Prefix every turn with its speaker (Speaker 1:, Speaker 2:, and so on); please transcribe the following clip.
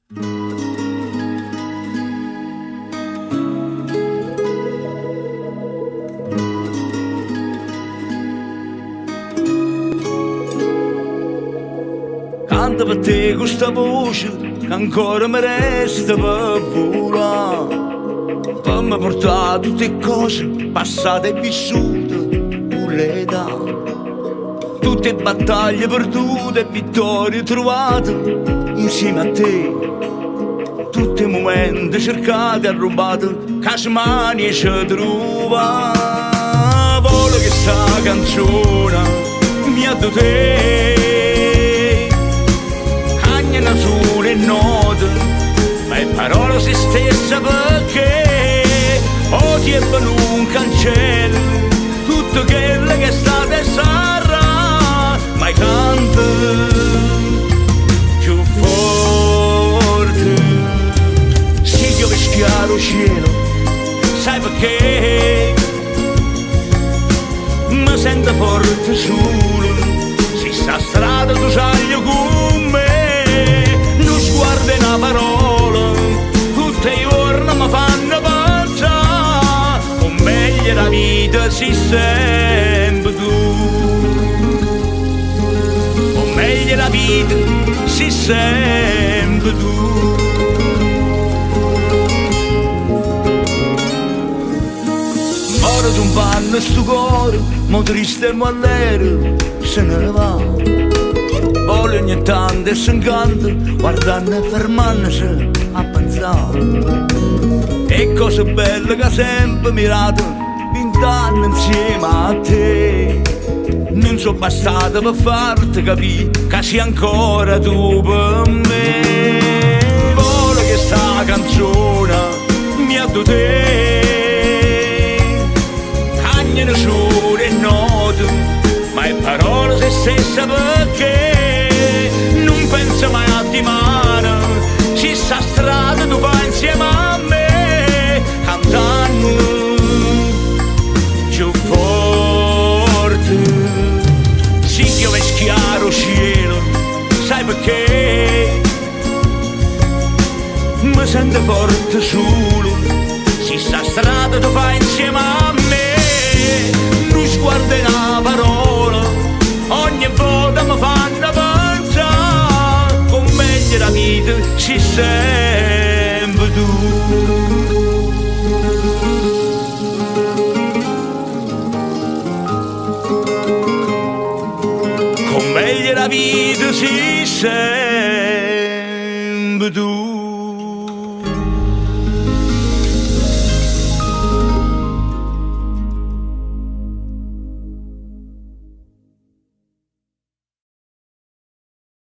Speaker 1: Canta per te questa voce che ancora mi resta per volare, per mi portare tutte le cose passate e vissute con l'età, tutte battaglie perdute e vittorie trovate insieme a te, tutti i momenti cercati e rubati che ci mani ci trova. Voglio che sta canzone mi ha dato te, sulle note, ma è parola se stessa perché oggi è venuto un cancello, tutto quello che è stato e sarà, ma canta più forte. Se piove schiaro cielo, sai perché mi sento forte solo, se sta strada tu sai con me. Guarda una parola, tutte i giorni mi fanno pensare, o meglio la vita si sempre tu, o meglio la vita si sempre tu. Ora tu un panno sto cuore, mo triste e mollero, se ne va. Voglio ogni tanto e si incanta, guardando e fermandosi a pensare. E cose belle che sempre mirato, 20 anni insieme a te. Non sono bastate per farti capire che sei ancora tu per me. Voglio che sta canzone mi ha dato te, cagnano sulle note, ma è parola se stessa perché non penso mai a di mano, ci sta strada tu vai insieme a me, cantando più forte. Si piove schiaro cielo, sai perché mi sento forte solo, ci sta strada tu vai insieme a me, non sguarda una parola, ogni volta mi fanno pensare, con meglio la vita ci sempre tu. Con meglio la vita ci sempre tu.